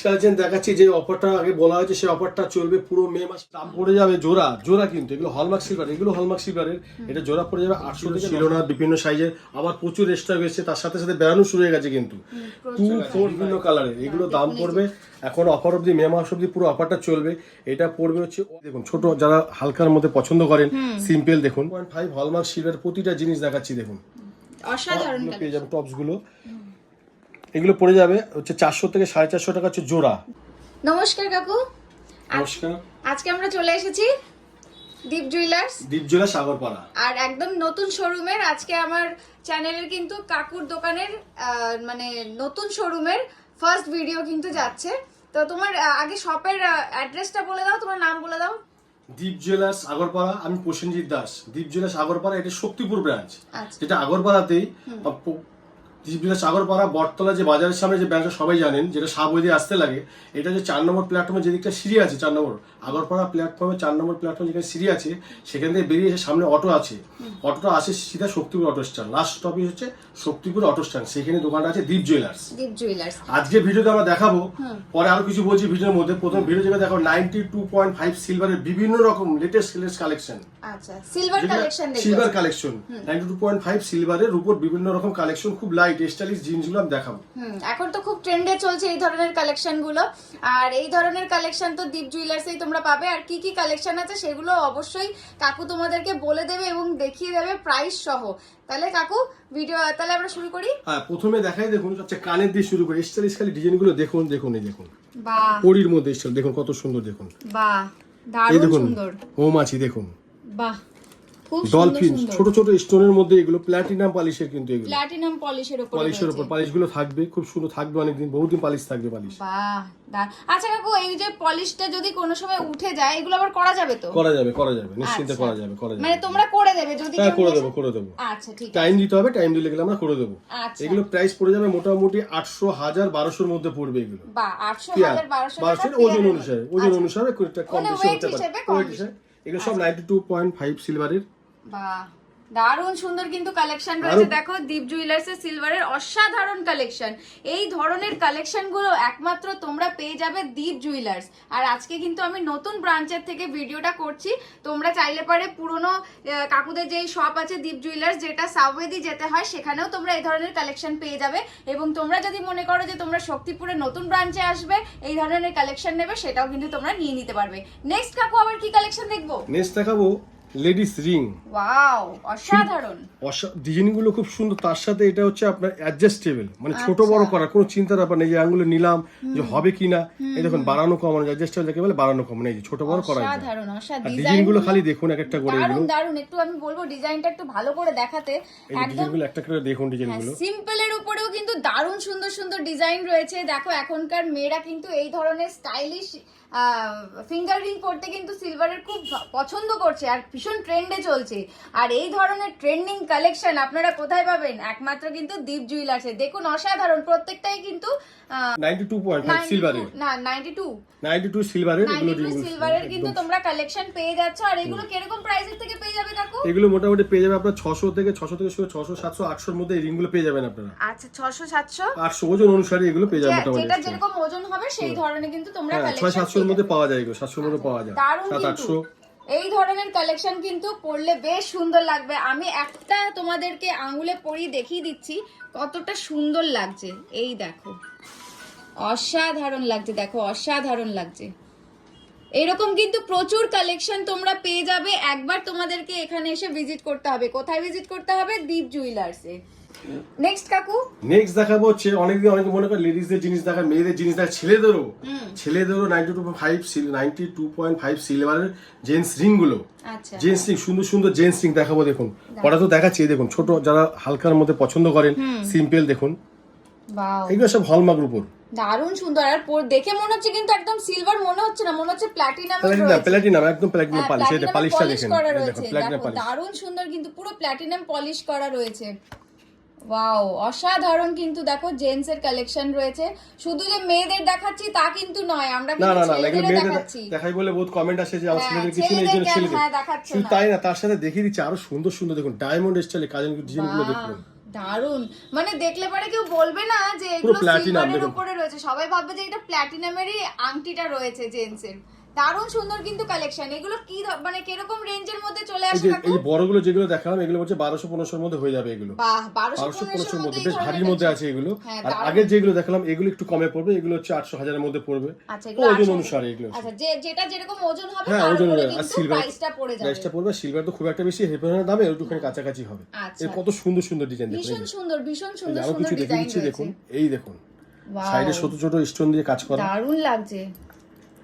Collection দেখাচ্ছি যে অফারটা আগে বলা হয়েছে সেই অফারটা চলবে পুরো মে মাস। দাম পড়ে যাবে জোড়া জোড়া, কিন্তু এগুলো হলমার্ক সিলভার, এগুলো হলমার্ক সিলভারের। এটা জোড়া পড়ে যাবে 800 থেকে। ছিল না বিভিন্ন সাইজের, আবার প্রচুর এক্সট্রা হয়েছে, তার সাথে সাথে বেড়ানো শুরু হয়ে গেছে কিন্তু 2-4 বিভিন্ন কালারের। এগুলো দাম পড়বে এখন অফার অবধি, মে মাস অবধি পুরো অফারটা চলবে। এটা পড়বে হচ্ছে দেখুন ছোট, যারা হালকার মধ্যে পছন্দ করেন সিম্পল, দেখুন 1.5 হলমার্ক সিলভার প্রতিটা জিনিস দেখাচ্ছি দেখুন, অসাধারণ পেয়ে যাবেন টপস গুলো। এগুলো পড়ে যাবে হচ্ছে 400 থেকে 450 টাকা হচ্ছে জোড়া। নমস্কার কাকু, নমস্কার। আজকে আমরা চলে এসেছি দীপ জুয়েলার্স, দীপ জুয়েলার্স সাগরপাড়া, আর একদম নতুন শোরুমের। আজকে আমার চ্যানেলের কিন্তু কাকুর দোকানের মানে নতুন শোরুমের ফার্স্ট ভিডিও কিন্তু যাচ্ছে। তো তোমার আগে শপের অ্যাড্রেসটা বলে দাও, তোমার নাম বলে দাও। দীপ জুয়েলার্স আগরপাড়া, আমি প্রসেনজিৎ দাস। দীপ জুয়েলার্স আগরপাড়া, এটা শক্তিপুর ব্রাঞ্চ, আচ্ছা। যেটা আগরপাড়াতেই। দীপ জুয়েলার্স আগরপাড়া বটতলা যে বাজারের সামনে যে ব্রাঞ্চটা সবাই জানেন, যেটা সাবওয়ে দিয়ে আসতে লাগে, এটা যে 4 নম্বর প্ল্যাটফর্মে যেদিকটা সিঁড়ি আছে, 4 নম্বর আগরপাড়া প্ল্যাটফর্মে 4 নম্বর প্ল্যাটফর্মে যেখানে সিঁড়ি আছে, সেখান থেকে বেরিয়ে এসে সামনে অটো আছে, অটোটা আসে সিধা Shaktipur auto stand, last stoppage হচ্ছে শক্তিপুর অটো স্ট্যান্ড, সেখানে দোকানটা আছে দীপ জুয়েলার্স। দীপ জুয়েলার্স আজকে ভিডিওতে আমরা দেখাবো, পরে আরো কিছু বলছি ভিডিওর মধ্যে। প্রথম ভিডিও যেটা দেখো 92.5 সিলভারের বিভিন্ন রকম লেটেস্ট কালেকশন। আচ্ছা, সিলভার কালেকশন দেখো, সিলভার কালেকশন 92.5 সিলভারের উপর বিভিন্ন রকম কালেকশন, খুব লাইট স্টাইলিশ জিনিসগুলো আমি দেখাবো। এখন তো খুব ট্রেন্ডে চলছে এই ধরনের কালেকশন গুলো, আর এই ধরনের কালেকশন তো দীপ জুয়েলার্সেই তোমরা পাবে। আর কি কি কালেকশন আছে সেগুলো অবশ্যই কাকু তোমাদেরকে বলে দেবে এবং দেখিয়ে দেবে প্রাইস সহ। তাহলে কাকু ভিডিও, তাহলে আমরা শুরু করি। হ্যাঁ, প্রথমে দেখাই দেখুন, আচ্ছা কানের দিয়ে শুরু করি। স্টাইলিশ খালি ডিজাইনগুলো দেখুন, দেখুন এই দেখুন, বাহ, পরির মধ্যে স্টাইল দেখুন কত সুন্দর, দেখুন বাহ, এই দারুণ দেখুন সুন্দর, মৌমাছি দেখুন, বাহ, খুব ডলফিন, সুন্দর ছোট ছোট স্টোনের মধ্যে এগুলো প্ল্যাটিনাম পলিশের, কিন্তু এগুলো প্লাটিনাম পলিশের উপর পলিশের উপর পালিশগুলো থাকবে, খুব সুন্দর থাকবে, অনেকদিন বহুদিন পালিশ থাকবে পালিশ। বাহ, আচ্ছা কাকু, এই যে পলিশটা যদি কোনো সময় উঠে যায়, এগুলো আবার করা যাবে তো? করা যাবে, করা যাবে, নিশ্চিন্তে আচ্ছা। করা যাবে, করা যাবে। মানে তোমরা করে দেবে যদি হ্যাঁ, কেউ করে নিয়ে দেবো, আসে? করে দেবো। আচ্ছা, ঠিক আছে। টাইম দিতে হবে, টাইম দিলে গেলে আমরা করে দেবো। আচ্ছা, এগুলো প্রাইস পড়ে যাবে মোটামুটি 800, 1000, 1200 এর মধ্যে পড়বে এগুলো। বাহ, 800, পেয়ার 1000, 1200 1200 টাকা ওজন পেয়ারের অনুসারে, মধ্যে। ওজন আচ্ছা। অনুসারে একটা কম মানে বেশি weight হতে হিসেবে পারে, কম ওয়েট বেশি। হিসেবে। এগুলো সব 92.5 সিলভারের। বাহ, দারুণ সুন্দর কিন্তু কালেকশন রয়েছে। দেখো দীপ জুয়েলার্স এর সিলভারের অসাধারণ কালেকশন। এই ধরনের কালেকশন গুলো একমাত্র তোমরা পেয়ে যাবে দীপ জুয়েলার্স। আর আজকে কিন্তু আমি নতুন ব্রাঞ্চের থেকে ভিডিওটা করছি। তোমরা চাইলে পারে পুরনো কাকুদের যেই শপ আছে দীপ জুয়েলার্স, যেটা সাবওয়ে দিয়ে যেতে হয়, সেখানেও তোমরা এই ধরনের কালেকশন পেয়ে যাবে। এবং তোমরা যদি মনে করো যে তোমরা শক্তিপুরে নতুন ব্রাঞ্চে আসবে, এই ধরনের কালেকশন নেবে, সেটাও কিন্তু তোমরা নিয়ে নিতে পারবে। নেক্সট কাকু আবার কি কালেকশন দেখবো? নেক্সট দেখাবো লেডিস রিং। ওয়াও, অসাধারণ ডিজাইনগুলো খুব সুন্দর, তার সাথে এটা হচ্ছে আপনার অ্যাডজাস্টেবল, মানে ছোট বড় করার কোনো চিন্তার ব্যাপার নেই যে আঙ্গুলে নিলাম যে হবে কিনা। এই দেখুন বাড়ানো কমানো, অ্যাডজাস্টেবল যাকে বলে বাড়ানো কমানো, এই যে ছোট বড় করা যায়। অসাধারণ, অসাধারণ ডিজাইনগুলো খালি দেখুন এক একটা করে, দারুণ এগুলো দারুণ। একটু আমি বলবো ডিজাইনটা একটু ভালো করে দেখাতে। এই একদম ডিজাইনগুলো একটা করে দেখুন, ডিজাইনগুলো সিম্পলের উপরেও কিন্তু দারুণ সুন্দর সুন্দর ডিজাইন রয়েছে। দেখো এখনকার মেয়েরা কিন্তু এই ধরনের স্টাইলিশ ফিঙ্গার রিং পরতে কিন্তু সিলভারের খুব পছন্দ করছে, আর ভীষণ ট্রেন্ডে চলছে। আর এই ধরনের ট্রেন্ডিং কালেকশন আপনারা কোথায় পাবেন? একমাত্র কিন্তু দীপ জুয়েলার্সে। দেখুন অসাধারণ, প্রত্যেকটাই কিন্তু 92.5 সিলভারের, না 92 সিলভারের, এগুলো 92 সিলভারের কিন্তু তোমরা কালেকশন পেয়ে যাচ্ছ। আর এগুলো কিরকম প্রাইসের থেকে পেয়ে যাবে কাকু? এগুলো মোটামুটি পেয়ে যাবে আপনার 600 থেকে 600, 700, 800 এর মধ্যে এই রিংগুলো পেয়ে যাবেন আপনারা। আচ্ছা, 600, 700, 800 ওজন অনুসারে এগুলো পেয়ে যাবেন মোটামুটি। যেটা যেরকম ওজন হবে সেই ধরনের কিন্তু তোমরা হ্যাঁ, কালেকশন 600-700 এর মধ্যে পাওয়া যায়, এগুলো 700 এর মধ্যে পাওয়া যায়, দারুণ 700-800। এই ধরনের কালেকশন কিন্তু পরলে বেশ সুন্দর লাগবে। আমি একটা তোমাদেরকে আঙুলে পরিয়ে দেখিয়ে দিচ্ছি কতটা সুন্দর লাগছে। এই দেখো, অসাধারণ লাগছে, দেখো অসাধারণ লাগছে। এরকম কিন্তু প্রচুর কালেকশন তোমরা পেয়ে যাবে। একবার তোমাদেরকে এখানে এসে ভিজিট করতে হবে। কোথায় ভিজিট করতে হবে? দীপ জুয়েলার্সে। নেক্সট কাকু, নেক্সট দেখাবো হচ্ছে অনেকে মনে করে লেডিসদের জিনিস দেখা, মেয়েদের জিনিস দেখা, ছেলেদেরও 92.5 সিলভারের জেন্টস রিং গুলো। আচ্ছা, জেন্টস রিং, সুন্দর সুন্দর জেন্টস রিং দেখাবো। দেখুন কটা তো দেখাচ্ছি, দেখুন ছোট, যারা হালকার মধ্যে পছন্দ করেন সিম্পল, দেখুন বাও, এগুলো সব হলমার্কের উপর, দারুণ সুন্দর। আর দেখে মনে হচ্ছে কিন্তু একদম সিলভার মনে হচ্ছে না, মনে হচ্ছে প্ল্যাটিনাম প্ল্যাটিনাম, একদম প্ল্যাটিনাম পালিশ। এই পালিশটা দেখেন, দেখো প্ল্যাটিনাম পালিশ, দারুণ সুন্দর কিন্তু পুরো প্ল্যাটিনাম পলিশ করা রয়েছে। ওয়াও, অসাধারণ কিন্তু। দেখো জেন্টস এর কালেকশন রয়েছে। শুধু যে মেয়েদের দেখাচ্ছি তা কিন্তু নয়, আমরা না কিন্তু না না, এগুলো ছেলেদেরও মেয়েদের দেখাচ্ছি। দেখাই বলে বহুত কমেন্ট আসে যে আমার হ্যাঁ, ছেলেদের কিছু নেই, এই জন্য ছেলেদেরকে ছেলেদের হ্যাঁ দেখাচ্ছ শুধু না। তাই না, তার সাথে দেখিয়ে দিচ্ছি আরো সুন্দর সুন্দর, দেখুন ডায়মন্ড স্টাইলে কাজের ডিজাইনগুলো দেখুন, দারুন, মানে দেখলে পরে কেউ বলবে না যে এগুলো সিলভারের উপরে রয়েছে, সবাই ভাববে যে এটা প্ল্যাটিনামেরই আংটিটা রয়েছে জেন্টসের। দারুন সুন্দর কিন্তু কালেকশন। এগুলো কি মানে কিরকম রেঞ্জের মধ্যে চলে আসে কাকু? এই বড়গুলো যেগুলো দেখালাম এগুলো হচ্ছে 1200-1500 এর মধ্যে হয়ে যাবে এগুলো। বাহ, 1200-1500 এর মধ্যে বেশ ভারীর মধ্যে আছে এগুলো। আর দারুন। আগে যেগুলো দেখালাম এগুলো একটু কমে পড়বে, এগুলো হচ্ছে 800-1000 এর মধ্যে পড়বে। আচ্ছা, এগুলো ওজন অনুসারে এগুলো। আচ্ছা, যেটা যেরকম ওজন হবে হ্যাঁ, তার ওজন উপরে আর কিন্তু সিলভার প্রাইসটা পড়ে যাবে। সিলভার তো খুব একটা বেশি হেভি দামে একটুখানি কাছাকাছি হবে। আচ্ছা, এই কত সুন্দর সুন্দর ডিজাইন দেখুন। ভীষণ সুন্দর, ভীষণ সুন্দর আরো সুন্দর কিছু ডিজাইন দেখিয়ে রয়েছে। দেখুন, এই দেখুন ওয়াও, সাইডে ছোট ছোট স্টোন দিয়ে কাজ করা, দারুণ লাগছে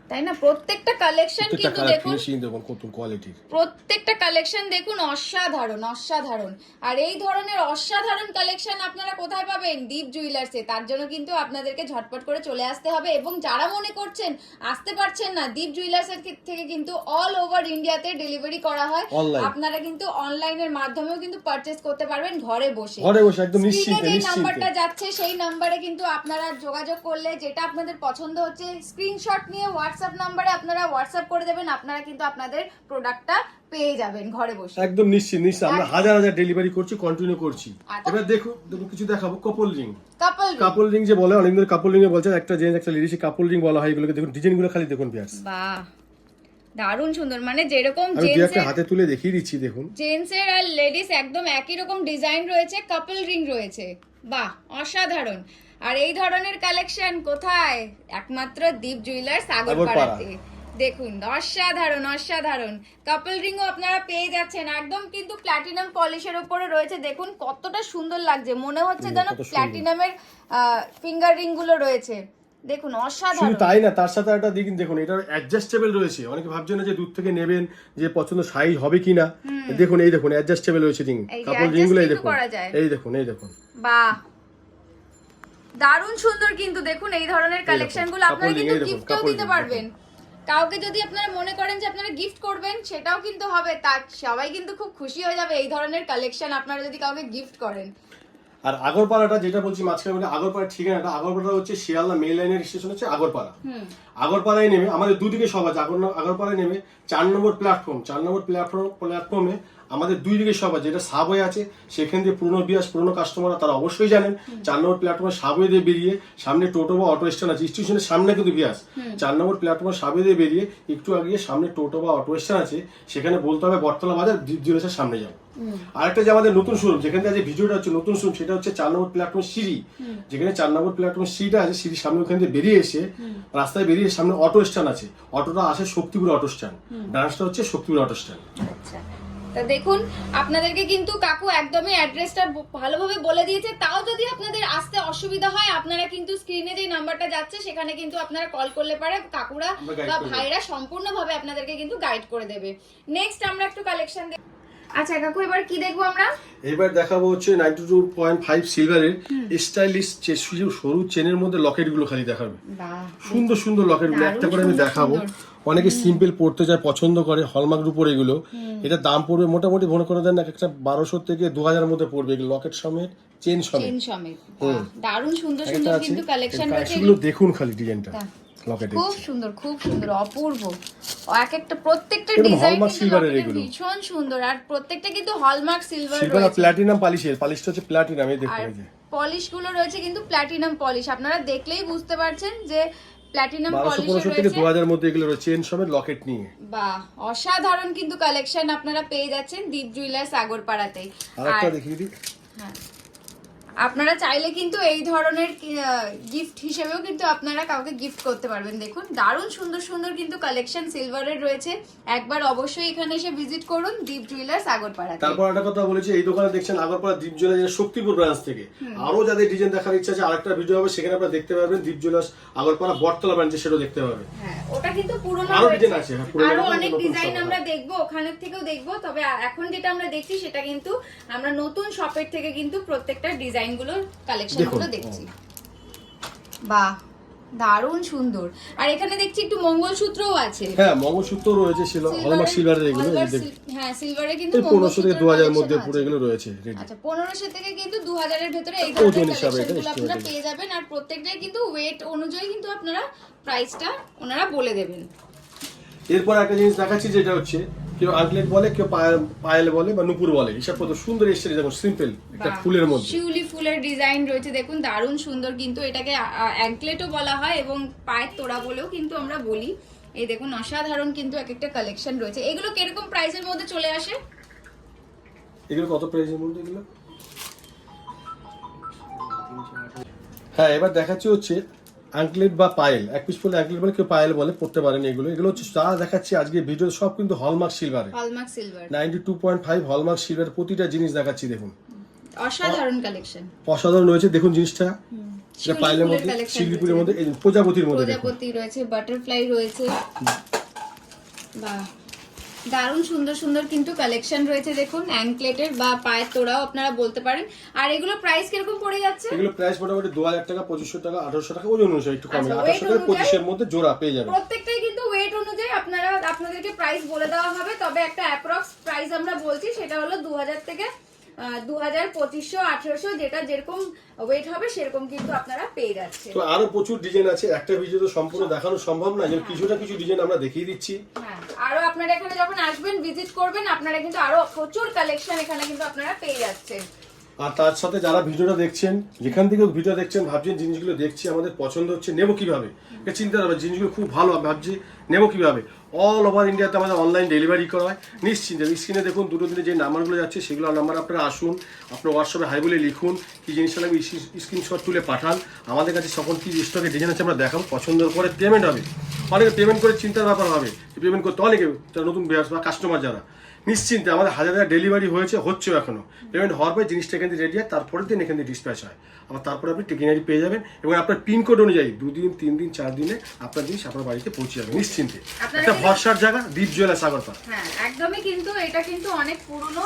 তাই না? প্রত্যেকটা কালেকশন কিন্তু দেখুন, ফিনিশিং দেখুন কত কোয়ালিটির। প্রত্যেকটা কালেকশন দেখুন অসাধারণ অসাধারণ। আর এই ধরনের অসাধারণ কালেকশন আপনারা কোথায় পাবেন? দীপ জুয়েলার্সে। তার জন্য কিন্তু আপনাদেরকে ঝটপট করে চলে আসতে হবে, এবং যারা মনে করছেন আসতে পারছেন না, দীপ জুয়েলার্সের থেকে কিন্তু অল ওভার ইন্ডিয়াতে ডেলিভারি করা হয়। আপনারা কিন্তু অনলাইনের মাধ্যমেও কিন্তু পারচেজ করতে পারবেন ঘরে বসে একদম নিশ্চিন্তে। যে নাম্বারটা যাচ্ছে সেই নাম্বারে কিন্তু আপনারা যোগাযোগ করলে যেটা আপনাদের পছন্দ হচ্ছে স্ক্রিনশট নিয়ে হোয়াটসঅ্যাপ নাম্বারে আপনারা হোয়াটসঅ্যাপ করে দেবেন, আপনারা কিন্তু আপনাদের প্রোডাক্টটা পেয়ে যাবেন ঘরে বসে একদম নিশ্চিত। আমরা হাজার হাজার ডেলিভারি করছি, কন্টিনিউ করছি। এবার দেখো কিছু দেখাবো কাপল রিং। কাপল রিং যে বলে, অনেক ধরে কাপল রিং এ বলছে, একটা জেন্টস একটা লেডিস কাপল রিং বলা হয় এগুলোকে। দেখুন ডিজাইনগুলো খালি দেখুন ভিউয়ার্স, বাহ দারুণ সুন্দর। মানে যেরকম জেন্টস হাতে তুলে দেখিয়ে দিচ্ছি, দেখুন জেন্টস এর আর লেডিস একদম একই রকম ডিজাইন রয়েছে, কাপল রিং রয়েছে। বাহ অসাধারণ। আর এই ধরনের কালেকশন কোথায়? একমাত্র দীপ জুয়েলার্স আগরপাড়াতে। দেখুন অসাধারণ অসাধারণ কাপল রিংও আপনারা পেয়ে যাচ্ছেন, একদম কিন্তু প্ল্যাটিনাম পলিশের উপরে রয়েছে। দেখুন কতটা সুন্দর লাগছে, মনে হচ্ছে যেন প্ল্যাটিনামের ফিঙ্গার রিং গুলো রয়েছে। দেখুন অসাধারণ। শুধু তাই না, তার সাথে একটা দিক দেখুন, এটা অ্যাডজাস্টেবল রয়েছে। অনেকে ভাবছেন না যে দূর থেকে নেবেন যে পছন্দ সাইজ হবে কিনা। দেখুন এই দেখুন অ্যাডজাস্টেবল রয়েছে রিং, কাপল রিং গুলো এই দেখুন, এই দেখুন এই দেখুন। বাহ দারুণ সুন্দর কিন্তু। দেখুন এই ধরনের কালেকশন গুলো আপনারা কিন্তু গিফটও দিতে পারবেন। কাউকে যদি আপনারা মনে করেন যে আপনারা গিফট করবেন সেটাও কিন্তু হবে, তার সবাই কিন্তু খুব খুশি হয়ে যাবে এই ধরনের কালেকশন আপনারা যদি কাউকে গিফট করেন। আর আগরপাড়াটা যেটা বলছি মাঝখানে বলে, আগরপাড়ার ঠিকানাটা, আগরপাড়া হচ্ছে শিয়ালদা মেইন লাইনের স্টেশন হচ্ছে আগরপাড়া। আগরপাড়ায় নেমে আমাদের দুদিকে সব আছে। আগরপাড়ায় নেমে 4 নম্বর প্ল্যাটফর্মে আমাদের দুই দিকে সব আছে। যেটা সাবওয়ে আছে সেখান দিয়ে পুরনো বিয়াস পুরনো কাস্টমাররা তারা অবশ্যই জানেন। 4 নম্বর প্ল্যাটফর্মে সাবওয়ে দিয়ে বেরিয়ে সামনে টোটো বা অটো স্ট্যান্ড আছে, স্টেশনের সামনে কিন্তু বিয়াস। 4 নম্বর প্ল্যাটফর্মে সাবওয়ে দিয়ে বেরিয়ে একটু আগিয়ে সামনে টোটো বা অটো স্ট্যান্ড আছে, সেখানে বলতে হবে বটতলা বাজার, দীপ জুয়েলার্সের সামনে যাও। আরেকটা যে আমাদের নতুন শোরুম, যেখান থেকে যে ভিডিওটা হচ্ছে নতুন শোরুম, সেটা হচ্ছে 4 নম্বর প্ল্যাটফর্মের সিঁড়ি। যেখানে 4 নম্বর প্ল্যাটফর্মের সিঁড়িটা আছে, সিঁড়ির সামনে ওখান থেকে বেরিয়ে এসে রাস্তায় বেরিয়ে সামনে অটো স্ট্যান্ড আছে, অটোটা আসে শক্তিপুর অটো স্ট্যান্ড, ব্রাঞ্চটা হচ্ছে শক্তিপুর অটো স্ট্যান্ড। আচ্ছা তা দেখুন আপনাদেরকে কিন্তু কাকু একদমই অ্যাড্রেসটা ভালোভাবে বলে দিয়েছে। তাও যদি আপনাদের আসতে অসুবিধা হয়, আপনারা কিন্তু স্ক্রিনে যে নাম্বারটা যাচ্ছে সেখানে কিন্তু আপনারা কল করলে পারে, কাকুরা বা ভাইরা সম্পূর্ণভাবে আপনাদেরকে কিন্তু গাইড করে দেবে। নেক্সট আমরা একটু কালেকশন দেখব। আচ্ছা কাকু এবার কি দেখবো আমরা? এবার দেখাবো হচ্ছে 92.5 সিলভারের স্টাইলিশ সরু চেনের মধ্যে লকেট গুলো খালি দেখাবে। সুন্দর সুন্দর লকেট গুলো একটা করে আমি দেখাবো। অনেকে সিম্পল পড়তে যায়, পছন্দ করে হলমার্ক রূপোর এগুলো। এটা দাম পড়বে মোটামুটি মনে করে দেন একটা 1200 থেকে 2000 মধ্যে পড়বে এগুলো, লকেট সমেত চেন সমেত। দারুণ সুন্দর সুন্দর কিন্তু কালেকশন রয়েছে। এগুলো দেখুন খালি ডিজাইনটা, খুব সুন্দর খুব সুন্দর অপূর্ব। এক একটা প্রত্যেকটা ডিজাইন ভীষণ সুন্দর, আর প্রত্যেকটা কিন্তু হলমার্ক সিলভার রয়েছে। প্ল্যাটিনাম পলিশটা হচ্ছে প্ল্যাটিনাম। এই দেখুন এই যে পলিশ গুলো রয়েছে কিন্তু প্ল্যাটিনাম পলিশ, আপনারা দেখলেই বুঝতে পারছেন যে প্ল্যাটিনাম পলিশ রয়েছে। 1200 থেকে 2000 মধ্যে এগুলো রয়েছে চেন সমেত লকেট নিয়ে। বাহ অসাধারণ কিন্তু কালেকশন আপনারা পেয়ে যাচ্ছেন দীপ জুয়েলার্স আগরপাড়াতে। আরেকটা দেখিয়ে দিই। হ্যাঁ আপনারা চাইলে কিন্তু এই ধরনের গিফট হিসেবেও কিন্তু আপনারা কাউকে গিফট করতে পারবেন। দেখুন দারুণ সুন্দর সুন্দর কিন্তু কালেকশন সিলভারের রয়েছে। একবার অবশ্যই এখানে এসে ভিজিট করুন দীপ জুয়েলার্স আগরপাড়াতে। তারপর একটা কথা বলেছি, এই দোকানে দেখছেন আগরপাড়া দীপ জুয়েলার্স শক্তিপুর ব্রাঞ্চ থেকে। আরো যাদের ডিজাইন দেখার ইচ্ছা আছে, আরেকটা ভিডিও হবে, সেখানে আপনারা দেখতে পারবেন দীপ জুয়েলার্স আগরপাড়া বটতলা ব্রাঞ্চে, সেটাও দেখতে পাবেন। হ্যাঁ ওটা কিন্তু পুরনো আরো ডিজাইন আছে, আরো অনেক ডিজাইন আমরা দেখবো, ওখানে থেকেও দেখবো। তবে এখন যেটা আমরা দেখছি সেটা কিন্তু আমরা নতুন শপের থেকে কিন্তু প্রত্যেকটা ডিজাইন গুলো কালেকশনগুলো দেখছি। বাহ দারুণ সুন্দর। আর এখানে দেখছি একটু মঙ্গলসূত্রও আছে। হ্যাঁ মঙ্গলসূত্র রয়েছে, হলমার্ক সিলভারের এগুলো। হ্যাঁ সিলভারে কিন্তু 1500 থেকে 2000 এর মধ্যে পুরো এগুলো রয়েছে। আচ্ছা 1500 থেকে কিন্তু 2000 এর ভিতরে এই ধরনের কালেকশনগুলো আপনারা পেয়ে যাবেন। আর প্রত্যেকটাই কিন্তু ওয়েট অনুযায়ী কিন্তু আপনারা প্রাইসটা ওনারা বলে দেবেন। এরপর একটা জিনিস দেখাচ্ছি, যেটা হচ্ছে কেউ আঙ্কলেট বলে, কেউ পায়েল বলে বা নুপুর বলে। এসব কত সুন্দর এসছে, দেখুন সিম্পল একটা ফুলের মধ্যে শিউলি ফুলের ডিজাইন রয়েছে দেখুন, দারুণ সুন্দর কিন্তু। এটাকে অ্যাঙ্কলেটও বলা হয় এবং পায়ের তোড়া বলেও কিন্তু আমরা বলি। এই দেখুন অসাধারণ কিন্তু এক একটা কালেকশন রয়েছে। এগুলো কিরকম প্রাইসের মধ্যে চলে আসে? এগুলো কত প্রাইসের মধ্যে এগুলো? হ্যাঁ, এবার দেখাচ্ছি হচ্ছে আঙ্কলেট বা পায়েল। এক পিস ফুল আঙ্কলেট বলে, কেউ পায়েল বলে, পড়তে পারেন এগুলো। এগুলো হচ্ছে যা দেখাচ্ছি আজকে ভিডিও সব কিন্তু হলমার্ক সিলভারে, হলমার্ক সিলভার 92.5 হলমার্ক সিলভার। প্রতিটা জিনিস দেখাচ্ছি দেখুন, অসাধারণ কালেকশন, অসাধারণ রয়েছে। দেখুন জিনিসটা, এটা পায়েলের মধ্যে, কালেকশন, শিলিপুরের মধ্যে, এই প্রজাপতির মধ্যে দেখুন। প্রজাপতি রয়েছে, বাটারফ্লাই রয়েছে। বাহ, দারুণ সুন্দর সুন্দর কিন্তু কালেকশন রয়েছে দেখুন, অ্যাঙ্কলেটের বা পায়ের তোড়াও আপনারা বলতে পারেন। আর এগুলো প্রাইস কিরকম পড়ে যাচ্ছে? এগুলো প্রাইস মোটামুটি 2000 টাকা, 2500 টাকা, 1800 টাকা, ওজন অনুযায়ী একটু কমে। আচ্ছা, 1800 টাকা 25 এর মধ্যে জোড়া পেয়ে যাবেন। প্রত্যেকটাই কিন্তু ওয়েট অনুযায়ী আপনাদেরকে প্রাইস বলে দেওয়া হবে। তবে একটা অ্যাপ্রক্স প্রাইস আমরা বলছি, সেটা হলো 2000 থেকে 2000, 2500, 1800, যেটা যেরকম ওয়েট হবে সেরকম কিন্তু আপনারা পেয়ে যাচ্ছেন। তো আরো প্রচুর ডিজাইন আছে, একটা ভিডিও তো সম্পূর্ণ দেখানো সম্ভব না, যে কিছু ডিজাইন আমরা দেখিয়ে দিচ্ছি। হ্যাঁ, আরো আপনারা এখানে যখন আসবেন, ভিজিট করবেন, আপনারা কিন্তু আরো প্রচুর কালেকশন এখানে কিন্তু আপনারা পেয়ে যাচ্ছেন। আর তার সাথে যারা ভিডিওটা দেখছেন, যেখান থেকে ভিডিও দেখছেন, ভাবছেন জিনিসগুলো দেখছি আমাদের পছন্দ হচ্ছে, নেবো কিভাবে, এটা চিন্তা করবেন। জিনিসগুলো খুব ভালো, ভাবছি নেবো কিভাবে। অল ওভার ইন্ডিয়াতে আমাদের অনলাইন ডেলিভারি করা হয় নিশ্চিন্তে। স্ক্রিনে দেখুন দুটো দিনে যে নাম্বারগুলো যাচ্ছে, সেগুলো নাম্বার আপনারা আসুন, আপনার হোয়াটসঅ্যাপে হাই বলে লিখুন, কি জিনিসটা লাগবে স্ক্রিনশট তুলে পাঠান। আমাদের কাছে সকল কি স্টকে ডিজাইন আছে আমরা দেখাবো, পছন্দ করে পেমেন্ট হবে। অনেকে পেমেন্ট করে চিন্তার ব্যাপার হবে, পেমেন্ট করতে অনেকে যারা নতুন বা কাস্টমার যারা, নিশ্চিন্তে আমাদের হাজার ডেলিভারি হচ্ছেও এখনো। পেমেন্ট হওয়ার পরে জিনিসটা এখান থেকে রেডি হয়, তারপরের দিন এখান থেকে ডিসপ্যাচ হয়। আবার তারপরে আপনি টেকিনারি পেয়ে যাবেন এবং আপনার পিনকোড অনুযায়ী 2 দিন, 3 দিন, 4 দিনে আপনার জিনিস আপনার বাড়িতে পৌঁছে যাবে নিশ্চিন্তে। একটা ভরসার জায়গা দীপ জুয়েলার্স আগরপাড়া। হ্যাঁ, একদমই কিন্তু এটা কিন্তু অনেক পুরনো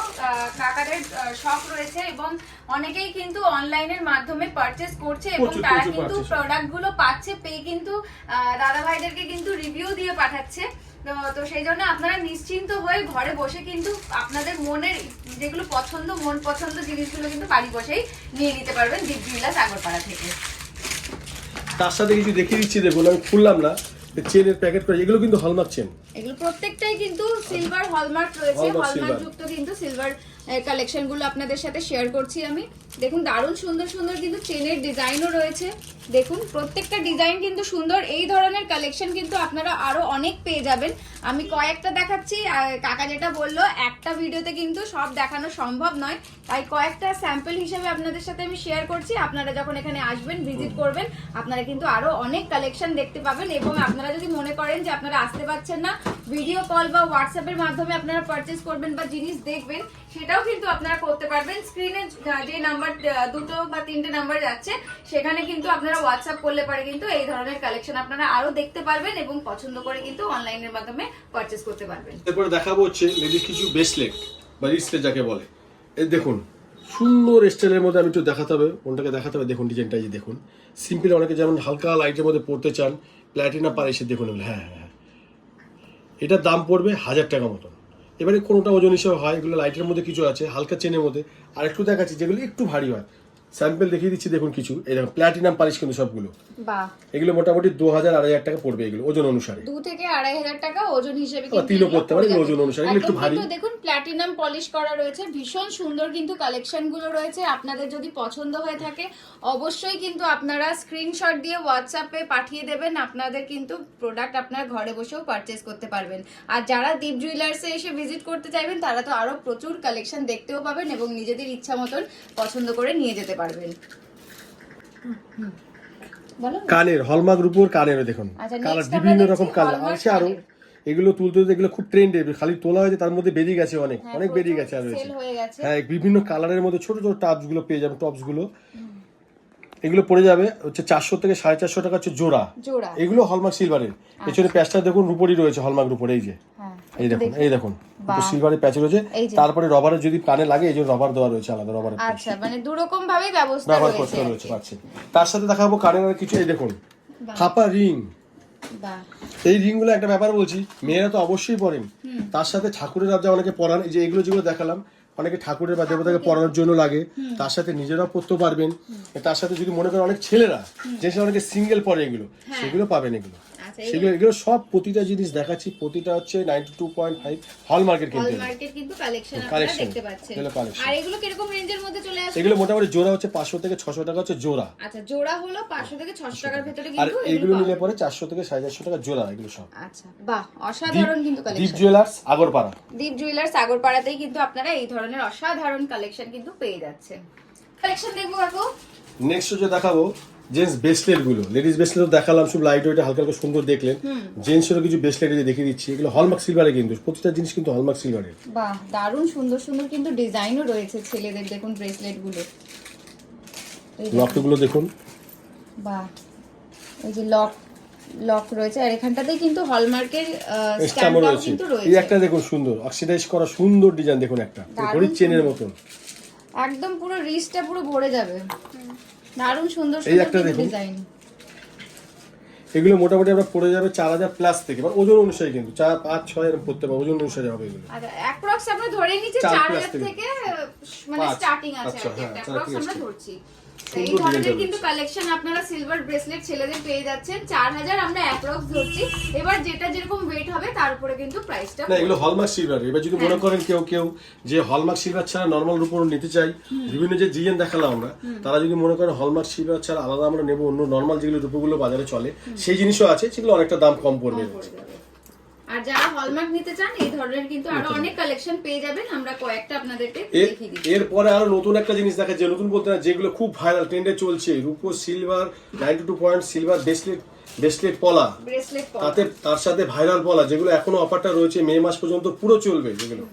কাকাদের শপ রয়েছে এবং অনেকেই কিন্তু অনলাইনের মাধ্যমে পারচেজ করছে এবং তারা কিন্তু প্রোডাক্টগুলো পাচ্ছে পেয়ে, কিন্তু দাদা ভাইদেরকে কিন্তু রিভিউ দিয়ে পাঠাচ্ছে। তো সেই জন্য আপনারা নিশ্চিন্ত হয়ে ঘরে বসে কিন্তু আপনাদের মনের যেগুলো মন পছন্দ জিনিসগুলো কিন্তু বাড়ি বসেই নিয়ে নিতে পারবেন দীপ জুয়েলার্স আগরপাড়া থেকে। তার সাথে কিছু দেখিয়ে দিচ্ছি, দেখুন আমি খুললাম না, চেনের প্যাকেট করে, এগুলো কিন্তু হলমার্ক চেন। এগুলো প্রত্যেকটাই কিন্তু সিলভার হলমার্ক রয়েছে, হলমার্ক যুক্ত কিন্তু সিলভার কালেকশন গুলো আপনাদের সাথে শেয়ার করছি আমি। দেখুন দারুণ সুন্দর সুন্দর কিন্তু চেনের ডিজাইনও রয়েছে। দেখুন প্রত্যেকটা ডিজাইন কিন্তু সুন্দর। এই ধরনের কালেকশন কিন্তু আপনারা আরো অনেক পেয়ে যাবেন। আমি কয়েকটা দেখাচ্ছি, কাকা যেটা বললো একটা ভিডিওতে কিন্তু সব দেখানো সম্ভব নয়, তাই কয়েকটা স্যাম্পল হিসেবে আপনাদের সাথে আমি শেয়ার করছি। আপনারা যখন এখানে আসবেন, ভিজিট করবেন, আপনারা কিন্তু আরো অনেক কালেকশন দেখতে পাবেন। এবং আপনারা যদি মনে করেন যে আপনারা আসতে পারছেন না, ভিডিও কল বা হোয়াটসঅ্যাপের মাধ্যমে আপনারা পারচেজ করবেন বা জিনিস দেখবেন, সেটাও কিন্তু আপনারা করতে পারবেন। স্ক্রিনে যে নাম্বার 2 বা 3টে নাম্বার যাচ্ছে, সেখানে কিন্তু আপনারা হোয়াটসঅ্যাপ করলে পারে কিন্তু এই ধরনের কালেকশন আপনারা আরো দেখতে পারবেন এবং পছন্দ করে কিন্তু অনলাইনের মাধ্যমে পারচেজ করতে পারবেন। এরপরে দেখাবো হচ্ছে লেডিস কিছু ব্রেসলেট বা রিস্টলেট যাকে বলে। এই দেখুন সুন্দর স্টাইলের মধ্যে আমি একটু দেখাতে হবে, কোনটাকে দেখাতে হবে। দেখুন ডিজাইনটা, যে দেখুন সিম্পল, অনেকে যেমন হালকা লাইটের মধ্যে পড়তে চান, প্ল্যাটিনাম পালিশে দেখুন এগুলো। হ্যাঁ হ্যাঁ, এটার দাম পড়বে 1000 টাকা মতন। এবারে কোনোটা ওজন হিসেবে হয়, এগুলো লাইটের মধ্যে কিছু আছে, হালকা চেনের মধ্যে। আর একটু দেখাচ্ছি যেগুলো একটু ভারী হয়, স্যাম্পল দেখিয়ে দিচ্ছি। দেখুন কিছু এরকম প্ল্যাটিনাম পালিশ কিন্তু সবগুলো। বাহ, এগুলো মোটামুটি 2000, 2500 টাকা পড়বে এগুলো ওজন অনুসারে। 2 থেকে 2500 টাকা ওজন হিসেবে তিনও করতে পারে ওজন অনুসারে, এগুলো একটু ভারী। দেখুন প্ল্যাটিনাম পলিশ করা রয়েছে, ভীষণ সুন্দর কিন্তু কালেকশন গুলো রয়েছে। আপনাদের যদি পছন্দ হয়ে থাকে, অবশ্যই কিন্তু আপনারা স্ক্রিনশট দিয়ে হোয়াটসঅ্যাপে পাঠিয়ে দেবেন। আপনাদের কিন্তু প্রোডাক্ট আপনার ঘরে বসেও পারচেজ করতে পারবেন। আর যারা দীপ জুয়েলার্সে এসে ভিজিট করতে চাইবেন, তারা তো আরো প্রচুর কালেকশন দেখতেও পাবেন এবং নিজেদের ইচ্ছা মতন পছন্দ করে নিয়ে যেতে পারবেন। কানের হলমার্ক রূপোর কানের দেখুন, কালার বিভিন্ন রকম কালার আছে। আরো এগুলো তুলতে এগুলো খুব ট্রেন্ডে, খালি তোলা হয়েছে তার মধ্যে বেরিয়ে গেছে, অনেক বেরিয়ে গেছে। আর হ্যাঁ, বিভিন্ন কালারের মধ্যে ছোট ছোট টাপস গুলো পেয়ে যাবেন, টপস গুলো। এগুলো পড়ে যাবে হচ্ছে 400 থেকে 450 টাকা হচ্ছে জোড়া। এগুলো হলমার্ক সিলভারের। পেছনে প্যাচটা দেখুন রূপোরই রয়েছে, হলমার্ক রূপোর। এই যে এই দেখুন সিলভারের প্যাচ রয়েছে, তারপরে রবারের যদি কানে লাগে, এই যে রবার দেওয়া রয়েছে আলাদা রবারের। আচ্ছা, মানে দুরকম ভাবে ব্যবস্থা রয়েছে পাচ্ছে। তার সাথে দেখাবো কানের আর কিছু। এই দেখুন খাপা রিং। এই রিং গুলো একটা ব্যাপার বলছি, মেয়েরা তো অবশ্যই পরেন, তার সাথে ঠাকুরের যা অনেকে পরান। এই যে এগুলো যেগুলো দেখালাম, অনেকে ঠাকুরের বা দেবতাকে পরানোর জন্য লাগে, তার সাথে নিজেরাও পরতে পারবেন। তার সাথে যদি মনে করেন অনেক ছেলেরা, যে অনেকে সিঙ্গেল পরে এগুলো, সেগুলো পাবেন এগুলো। আচ্ছা সেগুলো এগুলো সব প্রতিটা জিনিস দেখাচ্ছি, প্রতিটা হচ্ছে 92.5 হলমার্কের কিন্তু হলমার্কের কিন্তু কালেকশন আপনারা Collection, দেখতে পাচ্ছেন। এগুলো collection। আর এগুলো কিরকম রেঞ্জের মধ্যে চলে আসে? এগুলো মোটামুটি জোড়া হচ্ছে 500 থেকে 600 টাকা হচ্ছে জোড়া। আচ্ছা জোড়া হলো 500 থেকে 600 টাকার ভিতরে আর কিন্তু এইগুলো নিলে পরে 400 থেকে 450 টাকা জোড়া এগুলো সব। আচ্ছা বাহ, অসাধারণ কিন্তু দীপ কালেকশন। জুয়েলার্স আগরপাড়া। দীপ জুয়েলার্স আগরপাড়াতেই কিন্তু আপনারা এই ধরনের অসাধারণ কালেকশন কিন্তু পেয়ে যাচ্ছেন। কালেকশন দেখবো কাকু। নেক্সট যে দেখাবো জেন্টস ব্রেসলেট গুলো, লেডিস ব্রেসলেট দেখালাম সব লাইট ওয়েট হালকা হালকা সুন্দর দেখলেন। জেন্টসেরও কিছু ব্রেসলেট দেখিয়ে দিচ্ছি, এগুলো হলমার্ক সিলভারে কিন্তু প্রতিটা জিনিস কিন্তু হলমার্ক সিলভারের। বাহ, দারুণ সুন্দর সুন্দর কিন্তু ডিজাইনও রয়েছে ছেলেদের, দেখুন ব্রেসলেট গুলো, লকগুলো দেখুন। বাহ, এই যে লক রয়েছে, আর এখানটাতেই কিন্তু হলমার্কের স্ট্যাম্পও স্ট্যাম্পও রয়েছে। কিন্তু এই রয়েছে। একটা দেখুন সুন্দর অক্সিডাইজ করা সুন্দর ডিজাইন দেখুন, একটা ঘড়ির চেনের মতন, একদম পুরো রিস্টটা পুরো ভরে যাবে। দারুণ সুন্দর এই একটা সুন্দর দেখুন। ডিজাইন। এগুলো মোটামুটি আমরা পড়ে যাবে 4000 প্লাস থেকে, মানে ওজন অনুসারে কিন্তু 4, 5, 6 এরকম পড়তে পারবে, ওজন অনুসারে হবে এগুলো। আচ্ছা অ্যাপ্রক্স আমরা ধরে নিচ্ছি 4 4000 থেকে থেকে মানে 5 স্টার্টিং আছে আচ্ছা, আর কি, হ্যাঁ, অ্যাপ্রক্স 4 আমরা থেকে ধরছি। সুন্দর এই ধরনের ডিজাইন কিন্তু কালেকশন আপনারা সিলভার ব্রেসলেট ছেলেদের পেয়ে যাচ্ছেন 4000 আমরা অ্যাপ্রক্স ধরছি। এবার যেটা যেরকম ওয়েট হবে তার উপরে কিন্তু প্রাইসটা না এগুলো হলমার্ক সিলভার। এবার যদি মনে করেন কেউ যে হলমার্ক সিলভার ছাড়া নর্মাল রূপোর নিতে চাই, বিভিন্ন যে ডিজাইন দেখালাম আমরা, তারা যদি মনে করেন হলমার্ক সিলভার ছাড়া আলাদা আমরা নেবো অন্য নর্মাল যেগুলো রূপোগুলো বাজারে চলে সেই জিনিসও আছে, সেগুলো অনেকটা দাম কম পড়বে। আর যারা হলমার্ক নিতে চান এই ধরনের কিন্তু আরো অনেক কালেকশন পেয়ে যাবেন, আমরা কয়েকটা আপনাদেরকে দেখিয়ে দিচ্ছি। এরপরে আরো নতুন একটা জিনিস দেখা যায়, নতুন বলতে না যেগুলো খুব ভাইরাল ট্রেন্ডে চলছে, রূপো সিলভার 92 পয়েন্ট সিলভার ব্রেসলেট পলা, ব্রেসলেট তার সাথে ভাইরাল পলা, যেগুলো এখনো অফারটা রয়েছে মে মাস পর্যন্ত পুরো চলবে যেগুলো।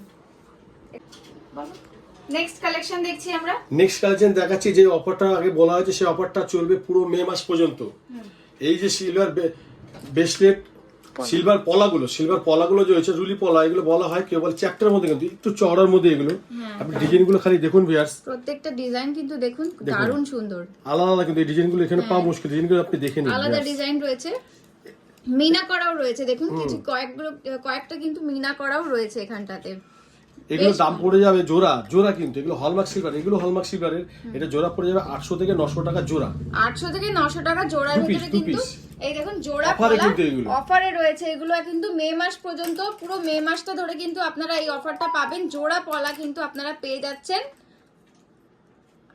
নেক্সট কালেকশন দেখছি আমরা। নেক্সট কালেকশন দেখাচ্ছি, যে অফারটা আগে বলা হয়েছে সেই অফারটা চলবে পুরো মে মাস পর্যন্ত। এই যে সিলভার ব্রেসলেট সিলভার পলাগুলো যে হয়েছে রুলি পলা, এগুলো বলা হয় কেবল চ্যাপ্টার মধ্যে, কিন্তু একটু চওড়ার মধ্যে এগুলো। আপনি ডিজাইনগুলো খালি দেখুন ভিউয়ার্স, প্রত্যেকটা ডিজাইন কিন্তু দেখুন দারুণ সুন্দর, আলাদা আলাদা, কিন্তু এই ডিজাইনগুলো এখানে পাওয়া মুশকিল, ডিজাইনগুলো আপনি দেখে নিন। আলাদা ডিজাইন রয়েছে, মিনা করাও রয়েছে, দেখুন কিছু কয়েকটা কিন্তু মিনা করাও রয়েছে এখানটাতে। এগুলো দাম পড়ে যাবে জোড়া কিন্তু এগুলো হলমার্ক সিলভারের। এটা জোড়া পড়ে যাবে 800 থেকে 900 টাকা জোড়া। 800 থেকে 900 টাকা জোড়ার ভিতরে কিন্তু এই দেখুন জোড়া অফারে কিন্তু এগুলো অফারে রয়েছে। এগুলো কিন্তু মে মাস পর্যন্ত, পুরো মে মাসটা ধরে কিন্তু আপনারা এই অফারটা পাবেন। জোড়া পলা কিন্তু আপনারা পেয়ে যাচ্ছেন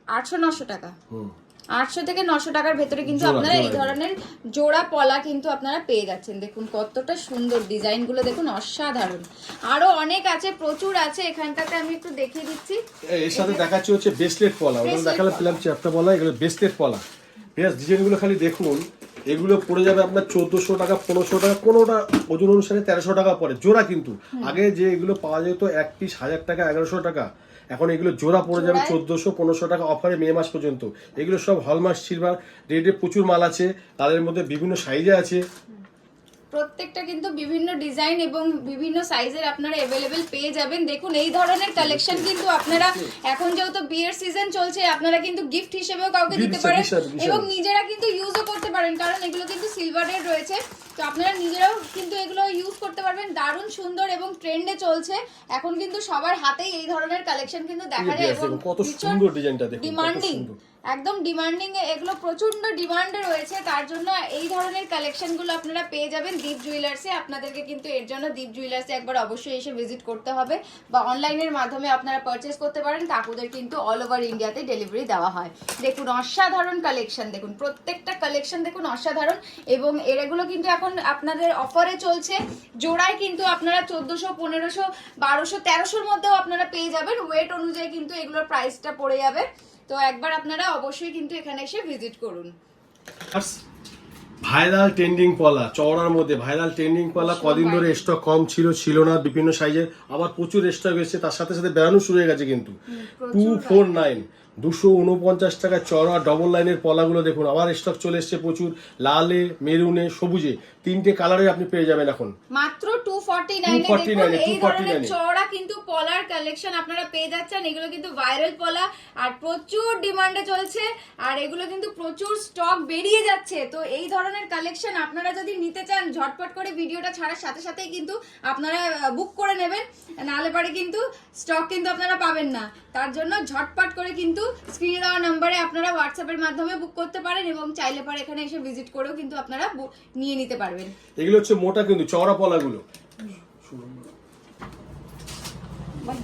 800-900 টাকা। 800 থেকে 900 টাকার ভেতরে কিন্তু আপনারা এই ধরনের জোড়া পলা কিন্তু আপনারা পেয়ে যাচ্ছেন। দেখুন কতটা সুন্দর ডিজাইন গুলো, দেখুন অসাধারণ। আরো অনেক আছে, প্রচুর আছে, এখানটাতে আমি একটু দেখিয়ে দিচ্ছি। এর সাথে দেখাচ্ছি হচ্ছে ব্রেসলেট পলা, ওটা দেখালাম পেলাম চ্যাপ্টার পলা, এগুলো ব্রেসলেট পলা। বেশ ডিজাইনগুলো খালি দেখুন, এগুলো পড়ে যাবে আপনার 1400 টাকা, 1500 টাকা, কোনোটা ওজন অনুসারে 1300 টাকা পড়ে জোড়া। কিন্তু আগে যে এগুলো পাওয়া যেত এক পিস 1000 টাকা, 1100 টাকা, এখন এগুলো জোড়া পড়ে যাবে 1400-1500 টাকা অফারে মে মাস পর্যন্ত। এগুলো সব হলমার্ক সিলভার রেটে প্রচুর মাল আছে, তাদের মধ্যে বিভিন্ন সাইজে আছে। প্রত্যেকটা কিন্তু বিভিন্ন ডিজাইন এবং বিভিন্ন সাইজের আপনারা अवेलेबल পেয়ে যাবেন। দেখুন এই ধরনের কালেকশন কিন্তু আপনারা এখন যেহেতু বিয়ের সিজন চলছে, আপনারা কিন্তু গিফট হিসেবেও কাউকে দিতে পারেন এবং নিজেরা কিন্তু ইউজও করতে পারেন, কারণ এগুলো কিন্তু সিলভারের রয়েছে। তো আপনারা নিজেরাও কিন্তু এগুলো ইউজ করতে পারবেন। দারুণ সুন্দর এবং ট্রেন্ডে চলছে এখন, কিন্তু সবার হাতেই এই ধরনের কালেকশন কিন্তু দেখা যায় এবং কত সুন্দর ডিজাইনটা দেখুন, ডিমান্ডিং, একদম ডিমান্ডিং, এগুলো প্রচন্ড ডিমান্ডে রয়েছে। তার জন্য এই ধরনের কালেকশন গুলো আপনারা পেয়ে যাবেন দীপ জুয়েলার্সে। আপনাদেরকে কিন্তু এর জন্য দীপ জুয়েলার্সে একবার অবশ্যই এসে ভিজিট করতে হবে, বা অনলাইনের মাধ্যমে আপনারা পারচেজ করতে পারেন। কাকুদের কিন্তু অল ওভার ইন্ডিয়াতে ডেলিভারি দেওয়া হয়। দেখুন অসাধারণ কালেকশন, দেখুন প্রত্যেকটা কালেকশন দেখুন অসাধারণ, এবং এগুলো কিন্তু এখন আপনাদের অফারে চলছে। জোড়ায় কিন্তু আপনারা 1400, 1500, 1200, 1300-র মধ্যেও আপনারা পেয়ে যাবেন। ওয়েট অনুযায়ী কিন্তু এগুলোর প্রাইসটা পড়ে যাবে। তো একবার আপনারা অবশ্যই কিন্তু এখানে এসে ভিজিট করুন। ভাইরাল ট্রেন্ডিং পলা, চওড়ার মধ্যে ভাইরাল ট্রেন্ডিং পলা, কদিন ধরে স্টক কম ছিল না, বিভিন্ন সাইজের আবার প্রচুর স্টক এসেছে, তার সাথে সাথে বেড়ানো শুরু হয়ে গেছে কিন্তু। 249 249 টাকা চওড়া ডবল লাইনের পলাগুলো দেখুন, আবার স্টক চলে এসেছে প্রচুর, লালে, মেরুনে, সবুজে, তিনটে কালারে আপনি পেয়ে যাবেন এখন মাত্র 249 249 দেখুন এই ধরনের 249 চওড়া কিন্তু পলার কালেকশন আপনারা পেয়ে যাচ্ছেন। এগুলো কিন্তু ভাইরাল পলা আর প্রচুর ডিমান্ডে চলছে, আর এগুলো কিন্তু প্রচুর স্টক বেরিয়ে যাচ্ছে। তো এই ধরনের কালেকশন আপনারা যদি নিতে চান ঝটপট করে ভিডিওটা ছাড়ার সাথে সাথেই কিন্তু আপনারা বুক করে নেবেন, নাহলে পরে কিন্তু স্টক কিন্তু আপনারা পাবেন না। তার জন্য ঝটপট করে কিন্তু স্ক্রিনে দেওয়া নাম্বারে আপনারা হোয়াটসঅ্যাপের মাধ্যমে বুক করতে পারেন, এবং চাইলে পরে এখানে এসে ভিজিট করেও কিন্তু আপনারা নিয়ে নিতে পারবেন। এগুলো হচ্ছে মোটা কিন্তু চওড়া পলাগুলো।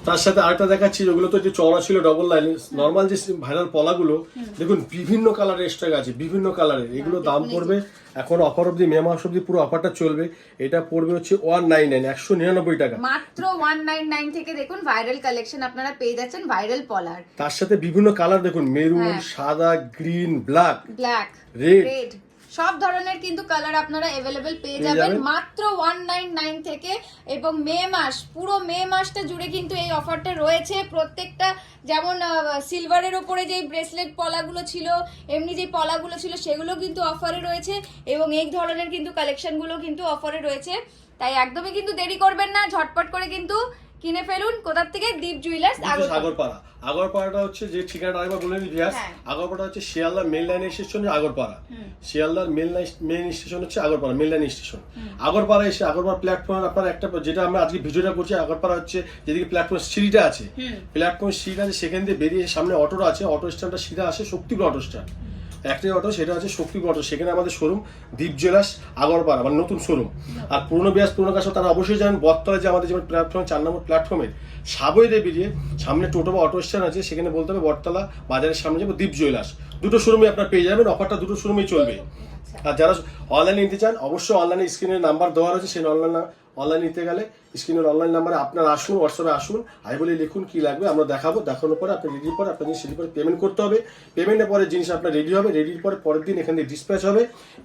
তার সাথে আরেকটা দেখাচ্ছি, যেগুলো তো একটু চওড়া ছিল ডবল লাইন, নর্মাল যে ভাইরাল পলাগুলো দেখুন বিভিন্ন কালারের স্টক আছে, বিভিন্ন কালারের। এগুলো দাম পড়বে এখন অফার অবধি, মে মাস অবধি পুরো অফারটা চলবে। এটা পড়বে হচ্ছে 199 199 টাকা মাত্র 199 থেকে। দেখুন ভাইরাল কালেকশন আপনারা পেয়ে যাচ্ছেন, ভাইরাল পলার। তার সাথে বিভিন্ন কালার দেখুন, মেরুন, সাদা, গ্রিন, ব্ল্যাক, রেড, সব ধরনের কিন্তু কালার আপনারা अवेलेबल পেয়ে যাবেন মাত্র 199 থেকে। এবং মে মাস, পুরো মে মাসটা জুড়ে কিন্তু এই অফারটা রয়েছে। প্রত্যেকটা যেমন সিলভারের উপরে যে ব্রেসলেট পলাগুলো ছিল, এমনি যে পলাগুলো ছিল সেগুলো কিন্তু অফারে রয়েছে, এবং এই ধরনের কিন্তু কালেকশনগুলো কিন্তু অফারে রয়েছে। তাই একদমই কিন্তু দেরি করবেন না, ঝটপট করে কিন্তু কিনে ফেলুন। কোথার থেকে? দীপ জুয়েলার্স আগরপাড়া। আগরপাড়াটা হচ্ছে যে ঠিকানাটা আরেকবার বলে দিই ভিয়াস। আগরপাড়া হচ্ছে Sealdah main line station Agarpara. শিয়ালদার মেন স্টেশন হচ্ছে Agarpara, main line station. Agarpara এসে আগরপাড়া প্ল্যাটফর্ম আপনার একটা, যেটা আমরা আজকে ভিডিওটা করছি, আগরপাড়া হচ্ছে যেদিকে প্ল্যাটফর্ম সিঁড়িটা আছে, প্ল্যাটফর্ম সিঁড়িটা আছে, সেখান দিয়ে বেরিয়ে সামনে অটোটা আছে, অটো স্ট্যান্ডটা সিধা আসে শক্তিপুর অটো স্ট্যান্ড। একটাই অটো, সেটা হচ্ছে শক্তিপুর অটো। সেখানে আমাদের শোরুম দীপ জুয়েলার্স আগরপাড়া, মানে নতুন শোরুম। আর পুরনো বিয়াস পুরনো কাছে তারা অবশ্যই জানেন, বটতলায় যে আমাদের যেমন প্ল্যাটফর্ম 4 নম্বর প্ল্যাটফর্মের সাবওয়ে বেরিয়ে সামনে টোটো বা অটো স্ট্যান্ড আছে, সেখানে বলতে হবে বটতলা বাজারের সামনে যাবো দীপ জুয়েলার্স। দুটো শোরুমে আপনার পেয়ে যাবেন, অফারটা দুটো শোরুমেই চলবে। আর যারা অনলাইনে নিতে চান অবশ্যই অনলাইনে স্ক্রিনের নাম্বার দেওয়া রয়েছে, সেই অনলাইন নিতে গেলে স্ক্রিনের অনলাইন নাম্বারে আপনার আসুন, হোয়াটসঅ্যাপে আসুন, আই বলে লিখুন কি লাগবে, আমরা দেখাবো। দেখানোর পরে আপনি রেডির পরে আপনার জিনিস রেডির পরে পেমেন্ট করতে হবে। পেমেন্টের পরে জিনিস আপনার রেডি হবে, রেডির পরে পরের দিন এখান থেকে ডিসপ্যাচ হবে।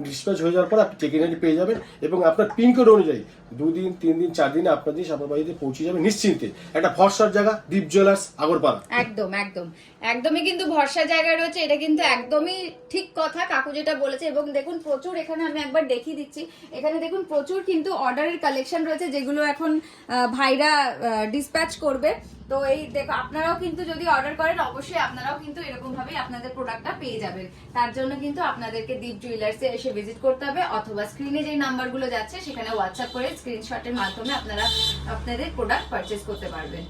ডিসপ্যাচ হয়ে যাওয়ার পরে আপনি টেকিং আইডি পেয়ে যাবেন, এবং আপনার পিনকোড অনুযায়ী 2 দিন 3 দিন 4 দিনে আপনার জিনিস আপনার বাড়িতে পৌঁছে যাবে নিশ্চিন্তে। একটা ভরসার জায়গা দীপ জুয়েলার্স আগরপাড়া। একদম একদম একদমই কিন্তু ভরসা জায়গায় রয়েছে, এটা কিন্তু একদমই ঠিক কথা কাকু যেটা বলেছে। এবং দেখুন প্রচুর, এখানে আমি একবার দেখিয়ে দিচ্ছি, এখানে দেখুন প্রচুর কিন্তু অর্ডারের কালেকশন রয়েছে, যেগুলো এখন ভাইরা ডিসপ্যাচ করবে। তো এই দেখো, আপনারাও কিন্তু যদি অর্ডার করেন অবশ্যই আপনারাও কিন্তু এরকম ভাবেই আপনাদের প্রোডাক্টটা পেয়ে যাবেন। তার জন্য কিন্তু আপনাদেরকে দীপ জুয়েলার্সে এসে ভিজিট করতে হবে, অথবা স্ক্রিনে যে নাম্বারগুলো যাচ্ছে সেখানে হোয়াটসঅ্যাপ করে স্ক্রিনশটের মাধ্যমে আপনারা আপনাদের প্রোডাক্ট পারচেজ করতে পারবেন।